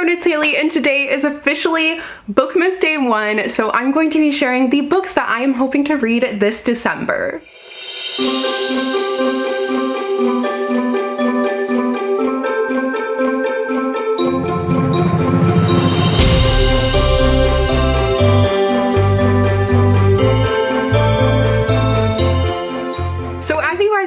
everyone, it's Hailey, and today is officially Bookmas Day 1, so I'm going to be sharing the books that I am hoping to read this December.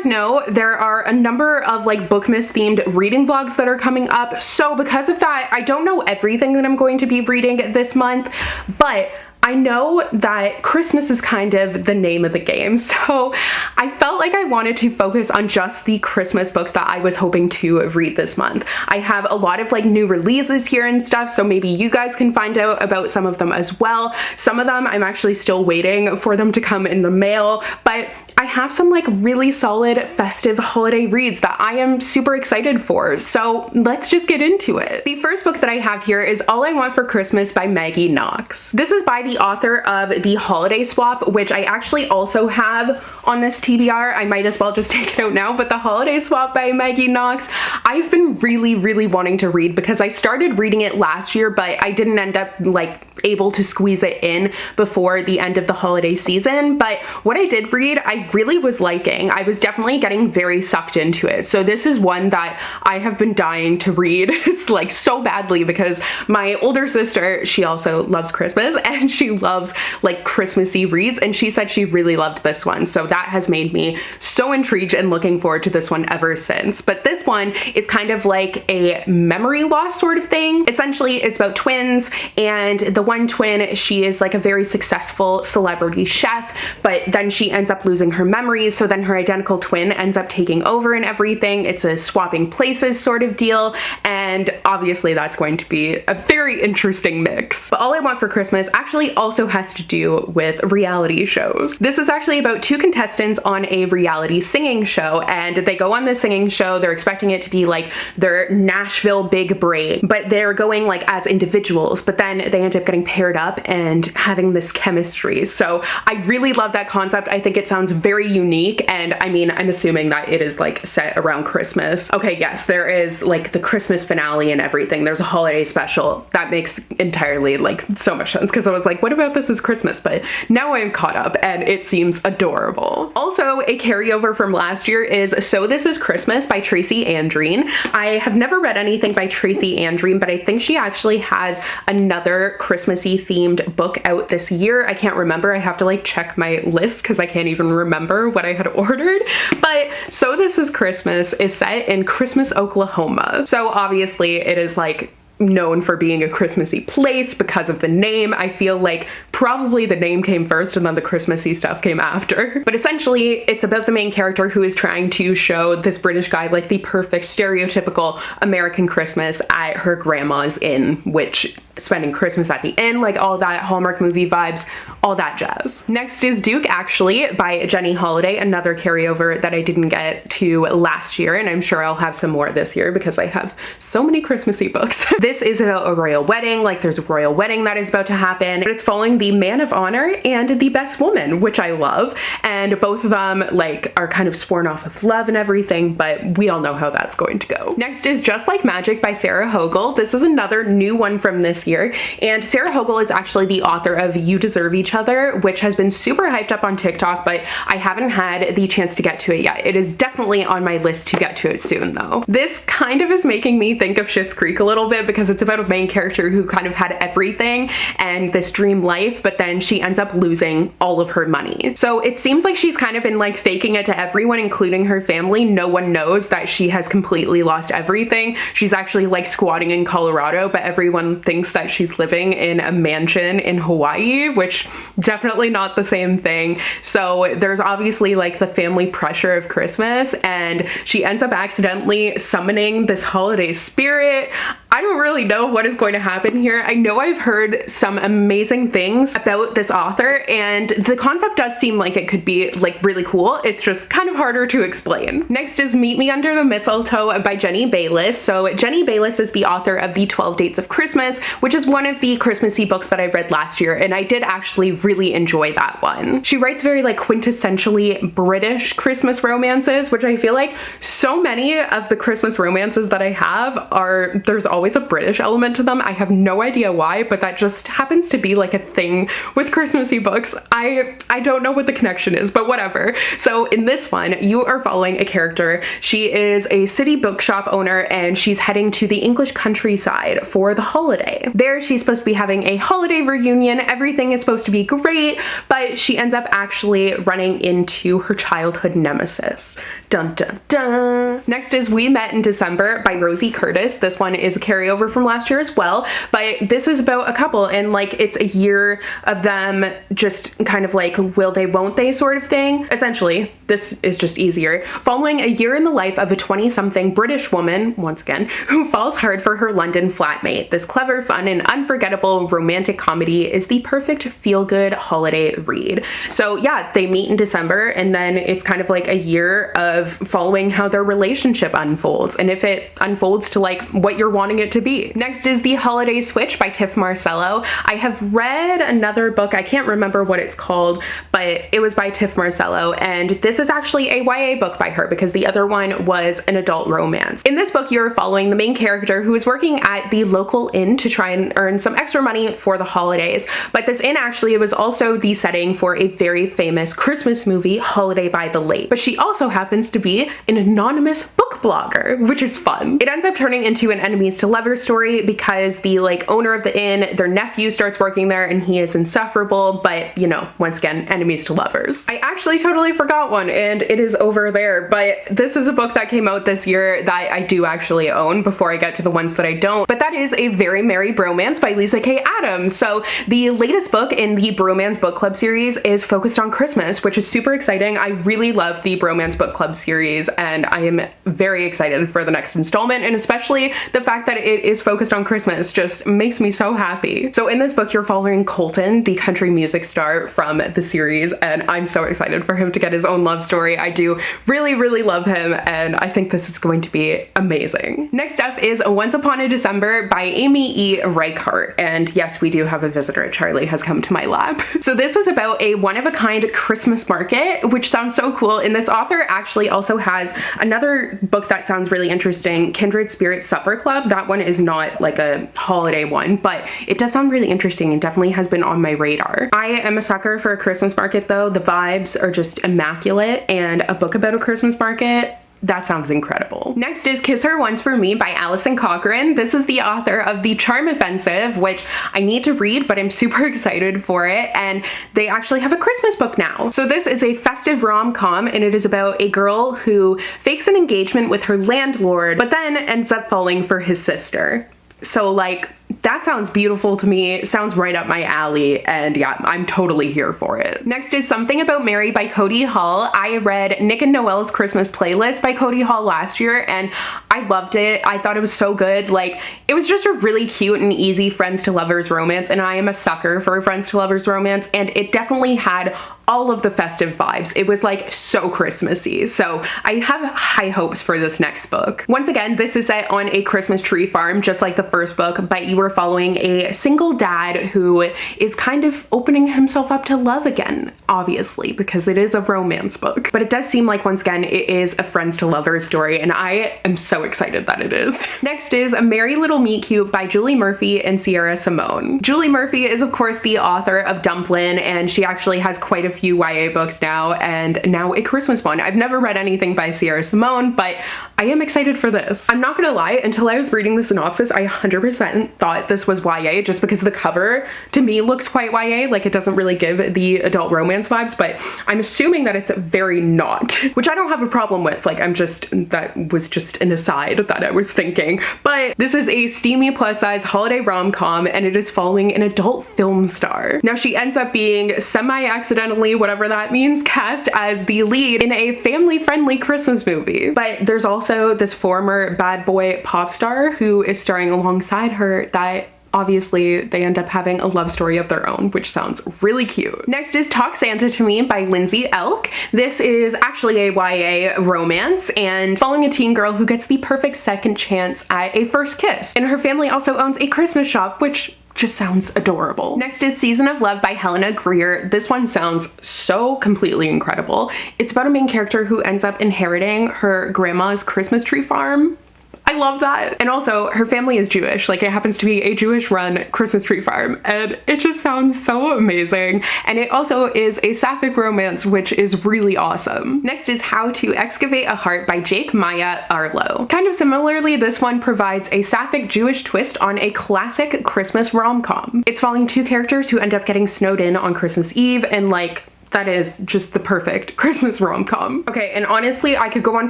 Know there are a number of like Bookmas themed reading vlogs that are coming up, so because of that I don't know everything that I'm going to be reading this month, but I know that Christmas is kind of the name of the game, so I felt like I wanted to focus on just the Christmas books that I was hoping to read this month. I have a lot of like new releases here and stuff, so maybe you guys can find out about some of them as well. Some of them I'm actually still waiting for them to come in the mail, but I have some like really solid festive holiday reads that I am super excited for, so let's just get into it. The first book that I have here is All I Want for Christmas by Maggie Knox. This is by the author of The Holiday Swap, which I actually also have on this TBR. I might as well just take it out now, but The Holiday Swap by Maggie Knox, I've been really wanting to read because I started reading it last year, but I didn't end up like able to squeeze it in before the end of the holiday season. But what I did read, I really was liking. I was definitely getting very sucked into it. So this is one that I have been dying to read like so badly because my older sister, she also loves Christmas and she loves like Christmassy reads, and she said she really loved this one. So that has made me so intrigued and looking forward to this one ever since. But this one is kind of like a memory loss sort of thing. Essentially, it's about twins, and the one twin, she is like a very successful celebrity chef, but then she ends up losing her memories, so then her identical twin ends up taking over and everything. It's a swapping places sort of deal, and obviously that's going to be a very interesting mix. But All I Want for Christmas actually also has to do with reality shows. This is actually about two contestants on a reality singing show, and they go on this singing show. They're expecting it to be like their Nashville big break, but they're going like as individuals, but then they end up getting paired up and having this chemistry. So I really love that concept. I think it sounds very unique, and I mean, I'm assuming that it is like set around Christmas. Okay, yes, there is like the Christmas finale and everything. There's a holiday special. That makes entirely like so much sense, because I was like, what about this is Christmas? But now I'm caught up and it seems adorable. Also, a carryover from last year is So This Is Christmas by Tracy Andreen. I have never read anything by Tracy Andreen, but I think she actually has another Christmassy themed book out this year. I can't remember. I have to like check my list because I can't even remember what I had ordered. But So This Is Christmas is set in Christmas, Oklahoma. So obviously it is like known for being a Christmassy place because of the name. I feel like probably the name came first and then the Christmassy stuff came after. But essentially it's about the main character who is trying to show this British guy like the perfect stereotypical American Christmas at her grandma's inn, which spending Christmas at the inn, like all that Hallmark movie vibes, all that jazz. Next is Duke Actually by Jenny Holiday, another carryover that I didn't get to last year, and I'm sure I'll have some more this year because I have so many Christmassy books. This is about a royal wedding, like there's a royal wedding that is about to happen, but it's following the man of honor and the best woman, which I love, and both of them like are kind of sworn off of love and everything, but we all know how that's going to go. Next is Just Like Magic by Sarah Hogle. This is another new one from this year, and Sarah Hogle is actually the author of You Deserve Each Other, which has been super hyped up on TikTok, but I haven't had the chance to get to it yet. It is definitely on my list to get to it soon though. This kind of is making me think of Schitt's Creek a little bit because it's about a main character who kind of had everything and this dream life, but then she ends up losing all of her money. So it seems like she's kind of been like faking it to everyone, including her family. No one knows that she has completely lost everything. She's actually like squatting in Colorado, but everyone thinks that she's living in a mansion in Hawaii, which definitely not the same thing. So there's obviously like the family pressure of Christmas, and she ends up accidentally summoning this holiday spirit. I don't really know what is going to happen here. I know I've heard some amazing things about this author, and the concept does seem like it could be like really cool. It's just kind of harder to explain. Next is Meet Me Under the Mistletoe by Jenny Bayliss. So Jenny Bayliss is the author of The 12 Dates of Christmas, which is one of the Christmassy books that I read last year, and I did actually really enjoy that one. She writes very like quintessentially British Christmas romances, which I feel like so many of the Christmas romances that I have are, there's always a British element to them. I have no idea why, but that just happens to be like a thing with Christmassy books. I don't know what the connection is, but whatever. So in this one, you are following a character. She is a city bookshop owner and she's heading to the English countryside for the holiday. There she's supposed to be having a holiday reunion. Everything is supposed to be great, but she ends up actually running into her childhood nemesis. Dun dun dun. Next is We Met in December by Rosie Curtis. This one is a carryover from last year as well, but this is about a couple and like it's a year of them just kind of like will they won't they sort of thing. Essentially, this is just easier. Following a year in the life of a 20-something British woman, once again, who falls hard for her London flatmate. This clever, fun, and unforgettable romantic comedy is the perfect feel-good holiday read. So yeah, they meet in December and then it's kind of like a year of following how their relationship unfolds and if it unfolds to like what you're wanting it to be. Next is The Holiday Switch by Tiff Marcelo. I have read another book, I can't remember what it's called, but it was by Tiff Marcelo, and this is actually a YA book by her because the other one was an adult romance. In this book, you're following the main character who is working at the local inn to try and earn some extra money for the holidays, but this inn actually was also the setting for a very famous Christmas movie, Holiday by the Lake. But she also happens to be an anonymous book blogger, which is fun. It ends up turning into an enemies to lovers story because the like owner of the inn, their nephew starts working there and he is insufferable, but you know, once again, enemies to lovers. I actually totally forgot one and it is over there, but this is a book that came out this year that I do actually own before I get to the ones that I don't, but that is A Very Merry Bromance by Lyssa K. Adams. So the latest book in the Bromance book club series is focused on Christmas, which is super exciting. I really love the Bromance book club series and I am very excited for the next installment, and especially the fact that it is focused on Christmas just makes me so happy. So in this book, you're following Colton, the country music star from the series, and I'm so excited for him to get his own love story. I do really, really love him, and I think this is going to be amazing. Next up is Once Upon a December by Amy E. Reichert, and yes, we do have a visitor. Charlie has come to my lab. So this is about a one-of-a-kind Christmas market, which sounds so cool, and this author actually also has another book that sounds really interesting, Kindred Spirits Supper Club. That one is not like a holiday one, but it does sound really interesting and definitely has been on my radar. I am a sucker for a Christmas market though. The vibes are just immaculate, and a book about a Christmas market, that sounds incredible. Next is Kiss Her Once for Me by Alison Cochrun. This is the author of The Charm Offensive, which I need to read, but I'm super excited for it. And they actually have a Christmas book now. So this is a festive rom-com, and it is about a girl who fakes an engagement with her landlord, but then ends up falling for his sister. So like, that sounds beautiful to me, sounds right up my alley, and yeah, I'm totally here for it. Next is Something About Mary by Codi Hall. I read Nick and Noelle's Christmas Playlist by Codi Hall last year, and I loved it. I thought it was so good. Like, it was just a really cute and easy friends to lovers romance, and I am a sucker for a friends to lovers romance, and it definitely had all of the festive vibes. It was like so Christmassy. So I have high hopes for this next book. Once again, this is set on a Christmas tree farm, just like the first book, but you were following a single dad who is kind of opening himself up to love again, obviously, because it is a romance book. But it does seem like, once again, it is a friends to lovers story, and I am so excited that it is. Next is A Merry Little Meet Cute by Julie Murphy and Sierra Simone. Julie Murphy is, of course, the author of Dumplin', and she actually has quite a few YA books now, and now a Christmas one. I've never read anything by Sierra Simone, but I am excited for this. I'm not gonna lie, until I was reading the synopsis, I 100% thought this was YA just because the cover to me looks quite YA, like it doesn't really give the adult romance vibes, but I'm assuming that it's very not, which I don't have a problem with. Like, that was just an aside that I was thinking. But this is a steamy plus size holiday rom-com, and it is following an adult film star. Now she ends up being semi-accidentally, whatever that means, cast as the lead in a family-friendly Christmas movie. But there's also this former bad boy pop star who is starring alongside her that obviously they end up having a love story of their own, which sounds really cute. Next is Talk Santa to Me by Lindsay Elk. This is actually a YA romance and following a teen girl who gets the perfect second chance at a first kiss. And her family also owns a Christmas shop, which just sounds adorable. Next is Season of Love by Helena Greer. This one sounds so completely incredible. It's about a main character who ends up inheriting her grandma's Christmas tree farm. I love that. And also her family is Jewish, like it happens to be a Jewish run Christmas tree farm, and it just sounds so amazing. And it also is a sapphic romance, which is really awesome. Next is How to Excavate a Heart by Jake Maia Arlow. Kind of similarly, this one provides a sapphic Jewish twist on a classic Christmas rom-com. It's following two characters who end up getting snowed in on Christmas Eve, and like, that is just the perfect Christmas rom-com. Okay, and honestly, I could go on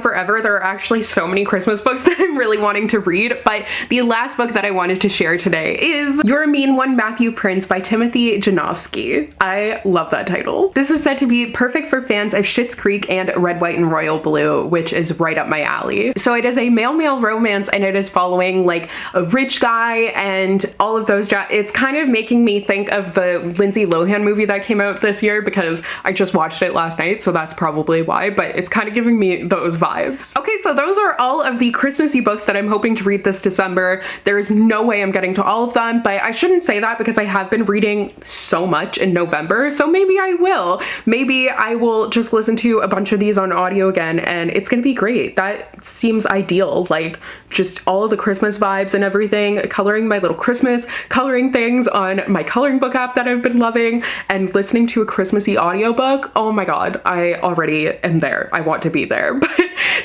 forever. There are actually so many Christmas books that I'm really wanting to read, but the last book that I wanted to share today is You're a Mean One, Matthew Prince by Timothy Janovsky. I love that title. This is said to be perfect for fans of Schitt's Creek and Red, White, and Royal Blue, which is right up my alley. So it is a male-male romance, and it is following like a rich guy and all of those it's kind of making me think of the Lindsay Lohan movie that came out this year, because I just watched it last night, so that's probably why, but it's kind of giving me those vibes. Okay, so those are all of the Christmassy books that I'm hoping to read this December. There's no way I'm getting to all of them, but I shouldn't say that because I have been reading so much in November, so maybe I will. Maybe I will just listen to a bunch of these on audio again, and it's gonna be great. That seems ideal, like just all of the Christmas vibes and everything, coloring my little Christmas coloring things on my coloring book app that I've been loving, and listening to a Christmassy audiobook. Oh my god, I already am there. I want to be there. But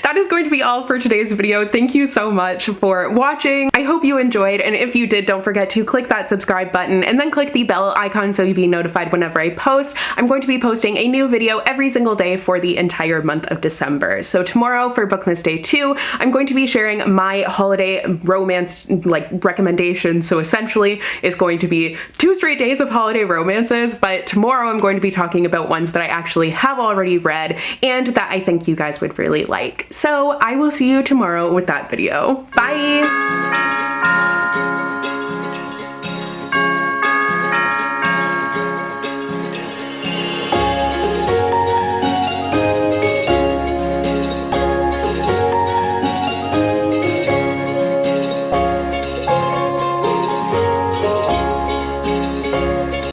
that is going to be all for today's video. Thank you so much for watching. I hope you enjoyed, and if you did, don't forget to click that subscribe button and then click the bell icon so you'll be notified whenever I post. I'm going to be posting a new video every single day for the entire month of December. So tomorrow for Bookmas Day 2, I'm going to be sharing my holiday romance like recommendations. So essentially it's going to be 2 straight days of holiday romances, but tomorrow I'm going to be talking about ones that I actually have already read and that I think you guys would really like. So I will see you tomorrow with that video. Bye!